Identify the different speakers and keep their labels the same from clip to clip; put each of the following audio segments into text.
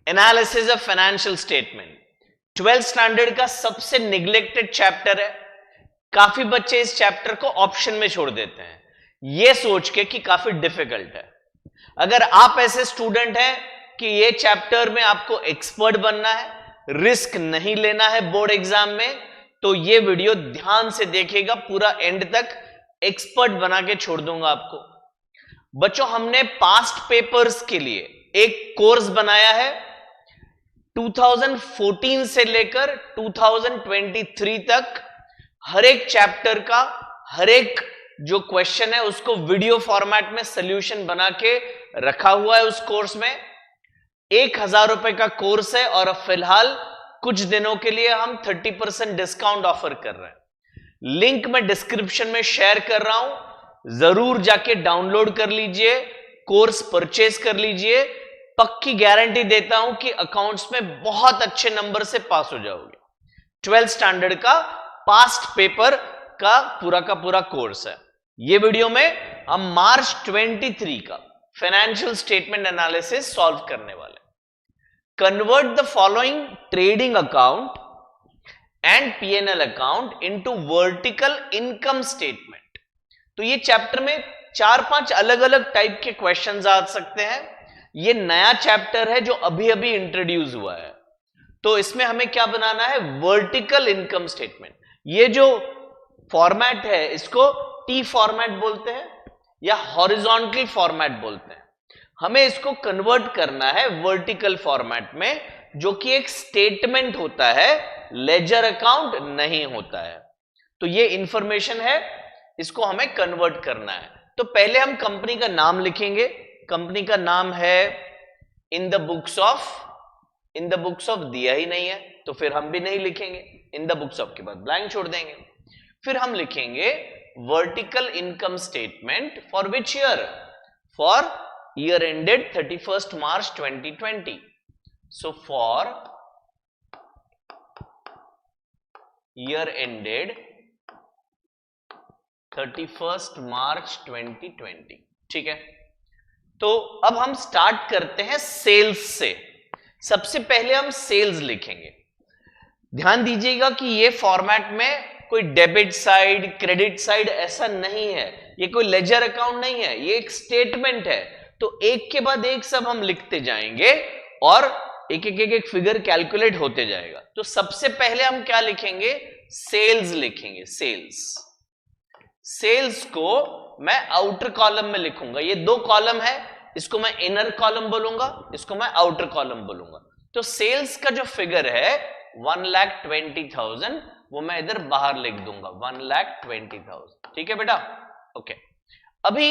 Speaker 1: Analysis of financial statement 12th standard का सबसे neglected chapter है। काफी बच्चे इस चैप्टर को ऑप्शन में छोड़ देते हैं यह सोच के कि काफी डिफिकल्ट है। अगर आप ऐसे स्टूडेंट हैं कि ये चैप्टर में आपको एक्सपर्ट बनना है, रिस्क नहीं लेना है बोर्ड एग्जाम में, तो ये वीडियो ध्यान से देखिएगा पूरा एंड तक, एक्सपर्ट बना के छोड़ दूंगा आपको। बच्चों हमने पास्ट पेपर्स के लिए एक कोर्स बनाया है 2014 से लेकर 2023 तक। हर एक चैप्टर का हर एक जो क्वेश्चन है उसको वीडियो फॉर्मेट में सॉल्यूशन बना के रखा हुआ है उस कोर्स में। 1000 रुपए का कोर्स है और फिलहाल कुछ दिनों के लिए हम 30% डिस्काउंट ऑफर कर रहे हैं। लिंक मैं डिस्क्रिप्शन में शेयर कर रहा हूं, जरूर जाके डाउनलोड कर लीजिए, कोर्स परचेज कर लीजिए। पक्की गारंटी देता हूं कि अकाउंट्स में बहुत अच्छे नंबर से पास हो जाओगे। 12th स्टैंडर्ड का पास्ट पेपर का पूरा कोर्स है। ये वीडियो में हम मार्च 23 का फाइनेंशियल स्टेटमेंट एनालिसिस सॉल्व करने वाले। Convert the following trading account and PNL account into vertical income statement. तो ये चैप्टर में 4-5 अलग अलग टाइप के क्वेश्चंस आ सकते हैं। ये नया चैप्टर है जो अभी अभी इंट्रोड्यूस हुआ है, तो इसमें हमें क्या बनाना है, वर्टिकल इनकम स्टेटमेंट। ये जो फॉर्मेट है इसको टी फॉर्मेट बोलते हैं या हॉरिजॉन्टल फॉर्मेट बोलते हैं। हमें इसको कन्वर्ट करना है वर्टिकल फॉर्मेट में, जो कि एक स्टेटमेंट होता है, लेजर अकाउंट नहीं होता है। तो ये इंफॉर्मेशन है, इसको हमें कन्वर्ट करना है। तो पहले हम कंपनी का नाम लिखेंगे। कंपनी का नाम है इन द बुक्स ऑफ दिया ही नहीं है तो फिर हम भी नहीं लिखेंगे। इन द बुक्स ऑफ के बाद ब्लैंक छोड़ देंगे। फिर हम लिखेंगे vertical income statement for which year, for year ended 31st March 2020। So for year ended 31st March 2020। ठीक है, तो अब हम स्टार्ट करते हैं सेल्स से। सबसे पहले हम सेल्स लिखेंगे। ध्यान दीजिएगा कि ये फॉर्मेट में कोई डेबिट साइड क्रेडिट साइड ऐसा नहीं है, ये कोई लेजर अकाउंट नहीं है, ये एक स्टेटमेंट है। तो एक के बाद एक सब हम लिखते जाएंगे और एक फिगर कैलकुलेट होते जाएगा। तो सबसे पहले हम क्या लिखेंगे, सेल्स लिखेंगे। सेल्स को मैं आउटर कॉलम में लिखूंगा। ये 2 कॉलम है, इसको मैं इनर कॉलम बोलूंगा, इसको मैं आउटर कॉलम बोलूंगा। तो सेल्स का जो फिगर है 1,20,000 वो मैं इधर बाहर लिख दूंगा 1,20,000। ठीक है बेटा, ओके। अभी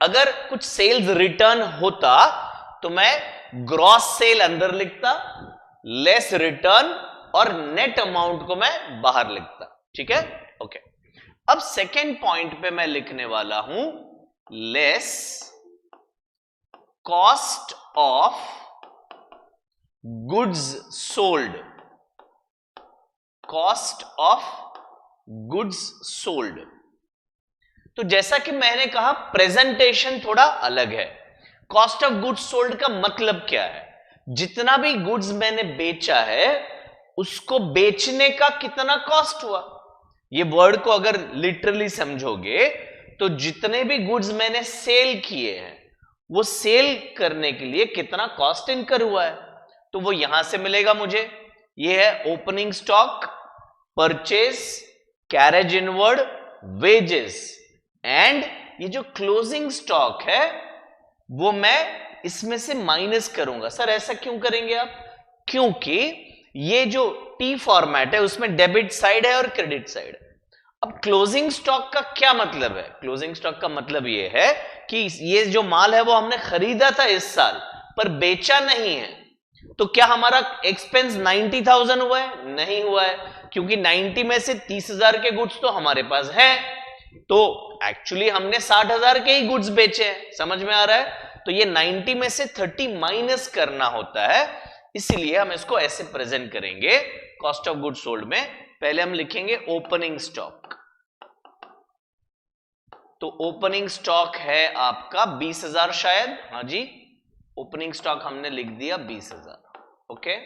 Speaker 1: अगर कुछ सेल्स रिटर्न होता तो मैं ग्रॉस सेल अंदर लिखता, लेस रिटर्न और नेट अमाउंट को मैं बाहर लिखता। ठीक है, ओके। अब सेकेंड पॉइंट पे मैं लिखने वाला हूं less cost of goods sold. Cost of goods sold. तो जैसा कि मैंने कहा प्रेजेंटेशन थोड़ा अलग है। कॉस्ट ऑफ गुड्स सोल्ड का मतलब क्या है, जितना भी गुड्स मैंने बेचा है उसको बेचने का कितना कॉस्ट हुआ। ये वर्ड को अगर लिटरली समझोगे तो जितने भी गुड्स मैंने सेल किए हैं वो सेल करने के लिए कितना कॉस्ट इनकर हुआ है, तो वो यहां से मिलेगा मुझे। ये है opening stock, purchase, carriage inward, wages and ये जो क्लोजिंग स्टॉक है वो मैं इसमें से माइनस करूंगा। सर ऐसा क्यों करेंगे आप, क्योंकि ये जो टी फॉर्मेट है उसमें डेबिट साइड है और क्रेडिट साइड है। अब क्लोजिंग स्टॉक का क्या मतलब है, क्लोजिंग स्टॉक का मतलब ये है कि ये जो माल है वो हमने खरीदा था इस साल पर बेचा नहीं है, तो क्या हमारा एक्सपेंस 90,000 हुआ है, नहीं हुआ है, क्योंकि 90 में से 30,000 के गुड्स तो हमारे पास है, तो एक्चुअली हमने 60,000 के ही गुड्स बेचे हैं। समझ में आ रहा है, तो ये 90 में से 30 माइनस करना होता है, इसलिए हम इसको ऐसे प्रेजेंट करेंगे कॉस्ट ऑफ गुड्स सोल्ड में। पहले हम लिखेंगे ओपनिंग स्टॉक, तो ओपनिंग स्टॉक है आपका 20,000 शायद, हाँ जी, ओपनिंग स्टॉक हमने लिख दिया 20,000। ओके,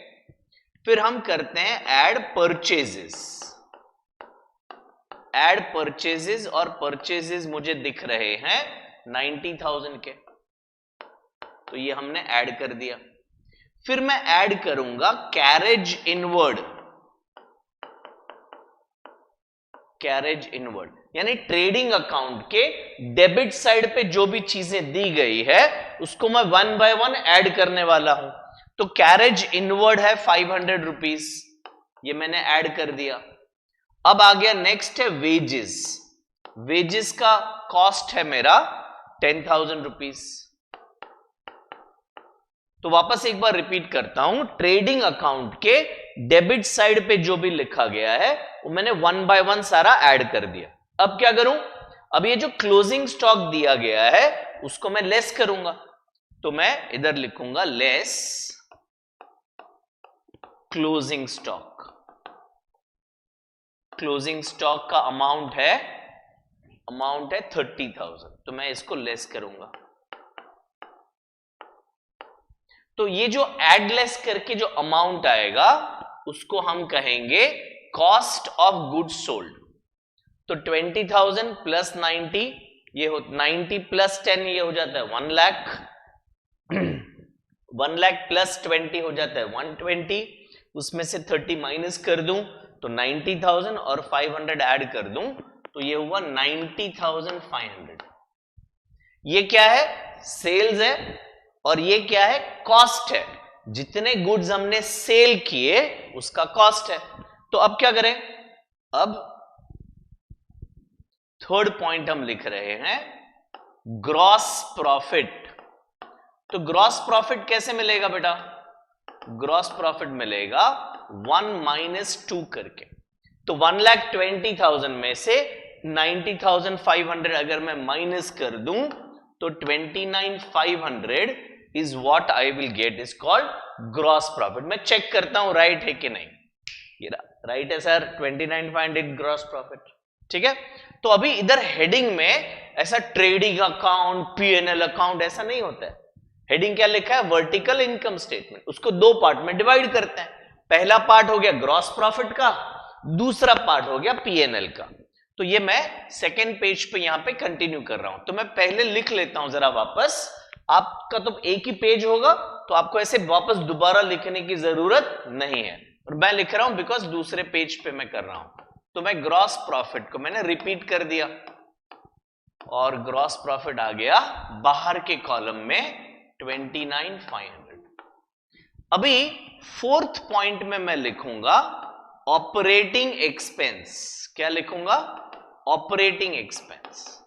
Speaker 1: फिर हम करते हैं ऐड परचेजेस। ऐड परचेजेस, और परचेजेस मुझे दिख रहे हैं 90,000 के, तो ये हमने ऐड कर दिया। फिर मैं ऐड करूंगा कैरेज इनवर्ड। कैरेज इनवर्ड यानी ट्रेडिंग अकाउंट के डेबिट साइड पे जो भी चीजें दी गई है उसको मैं 1 बाय 1 ऐड करने वाला हूं। तो कैरेज इनवर्ड है 500 रुपीज, ये मैंने ऐड कर दिया। अब आ गया नेक्स्ट है वेजेस। वेजेस का कॉस्ट है मेरा 10,000 रुपीज। तो वापस एक बार रिपीट करता हूं, ट्रेडिंग अकाउंट के डेबिट साइड पे जो भी लिखा गया है वो मैंने 1 बाय 1 सारा ऐड कर दिया। अब क्या करूं, अब ये जो क्लोजिंग स्टॉक दिया गया है उसको मैं लेस करूंगा। तो मैं इधर लिखूंगा less closing stock. Closing stock का अमाउंट है 30,000, तो मैं इसको लेस करूंगा। तो ये जो एड लेस करके जो अमाउंट आएगा उसको हम कहेंगे कॉस्ट ऑफ गुड्स सोल्ड। तो 20,000 प्लस 90, ये हो 90 प्लस 10 ये हो जाता है 1 लाख। 1 लाख प्लस 20 हो जाता है 120, उसमें से 30 माइनस कर दूं तो 90,000 और 500 ऐड कर दूं तो ये हुआ 90,500। ये क्या है, सेल्स है, और ये क्या है, कॉस्ट है। जितने गुड्स हमने सेल किए उसका कॉस्ट है। तो अब क्या करें, अब थर्ड पॉइंट हम लिख रहे हैं ग्रॉस प्रॉफिट। तो ग्रॉस प्रॉफिट कैसे मिलेगा बेटा, ग्रॉस प्रॉफिट मिलेगा 1 माइनस 2 करके। तो 1,20,000 में से 90,500 अगर मैं माइनस कर दूं तो 29,500 is what I will get, is called gross profit. मैं चेक करता हूं राइट है कि नहीं, ये राइट है सर, 29,500 ग्रॉस प्रॉफिट, ठीक है। तो अभी इधर हेडिंग में ऐसा ट्रेडिंग अकाउंट, पीएनएल अकाउंट ऐसा नहीं होता है। हेडिंग क्या लिखा है, वर्टिकल इनकम स्टेटमेंट। उसको दो पार्ट में डिवाइड करते हैं। पहला पार्ट हो गया ग्रॉस प्रॉफिट का, दूसरा पार्ट हो गया पीएनएल का। तो ये मैं सेकेंड पेज पे यहां पे कंटिन्यू कर रहा हूं। तो मैं पहले लिख लेता हूं जरा वापस, आपका तो एक ही पेज होगा तो आपको ऐसे वापस दोबारा लिखने की जरूरत नहीं है, और मैं लिख रहा हूं बिकॉज दूसरे पेज पे मैं कर रहा हूं। तो मैं ग्रॉस प्रॉफिट को मैंने रिपीट कर दिया और ग्रॉस प्रॉफिट आ गया बाहर के कॉलम में 29,500। अभी फोर्थ पॉइंट में मैं लिखूंगा ऑपरेटिंग एक्सपेंस। क्या लिखूंगा, ऑपरेटिंग एक्सपेंस।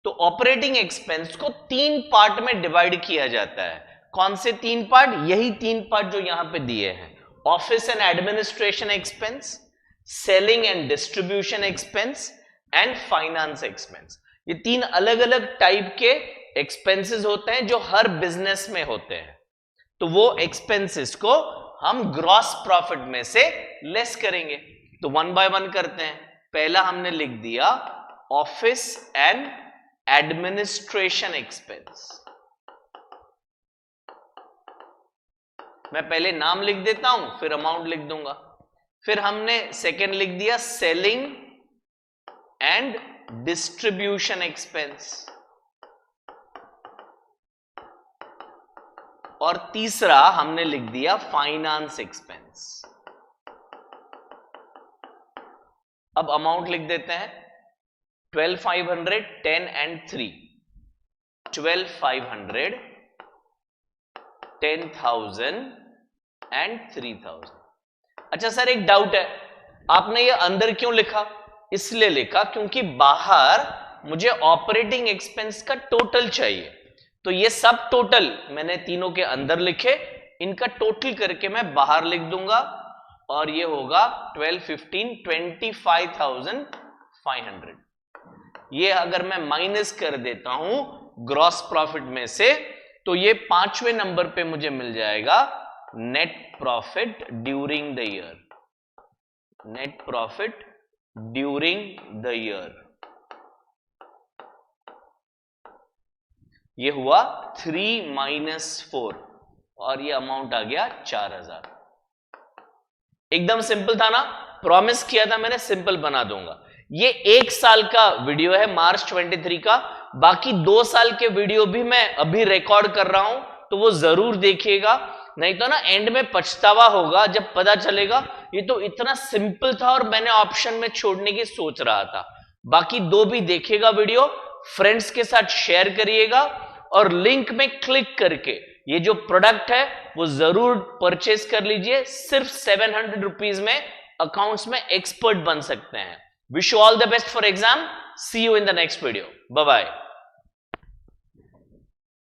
Speaker 1: तो ऑपरेटिंग एक्सपेंस को 3 पार्ट में डिवाइड किया जाता है। कौन से 3 पार्ट, यही 3 पार्ट जो यहां पे दिए हैं, office and administration expense, selling and distribution expense and finance expense. ये 3 अलग अलग टाइप के एक्सपेंसेस होते हैं जो हर बिजनेस में होते हैं। तो वो एक्सपेंसेस को हम ग्रॉस प्रॉफिट में से लेस करेंगे। तो 1 बाय 1 करते हैं। पहला हमने लिख दिया ऑफिस एंड एडमिनिस्ट्रेशन एक्सपेंस। मैं पहले नाम लिख देता हूं फिर अमाउंट लिख दूंगा। फिर हमने सेकेंड लिख दिया सेलिंग एंड डिस्ट्रीब्यूशन एक्सपेंस, और तीसरा हमने लिख दिया फाइनेंस एक्सपेंस। अब अमाउंट लिख देते हैं 12,500, 10 एंड 3, 12,500, 10,000 एंड 3,000। अच्छा सर एक डाउट है, आपने ये अंदर क्यों लिखा, इसलिए लिखा क्योंकि बाहर मुझे ऑपरेटिंग एक्सपेंस का टोटल चाहिए। तो ये सब टोटल मैंने तीनों के अंदर लिखे, इनका टोटल करके मैं बाहर लिख दूंगा और ये होगा 12, 15, 25,500। ये अगर मैं माइनस कर देता हूं ग्रॉस प्रॉफिट में से तो ये 5वें नंबर पे मुझे मिल जाएगा net profit during the year. Net profit during the year. ये हुआ 3 - 4 और ये अमाउंट आ गया 4000। एकदम सिंपल था ना, प्रॉमिस किया था मैंने सिंपल बना दूंगा। ये 1 साल का वीडियो है मार्च 23 का, बाकी 2 साल के वीडियो भी मैं अभी रिकॉर्ड कर रहा हूं, तो वो जरूर देखिएगा, नहीं तो ना एंड में पछतावा होगा जब पता चलेगा ये तो इतना सिंपल था और मैंने ऑप्शन में छोड़ने की सोच रहा था। बाकी 2 भी देखिएगा वीडियो, फ्रेंड्स के साथ शेयर करिएगा और लिंक में क्लिक करके ये जो प्रोडक्ट है वो जरूर परचेज कर लीजिए। सिर्फ 700 रुपीज में अकाउंट्स में एक्सपर्ट बन सकते हैं। Wish you all the best for exam. See you in the next video. Bye bye.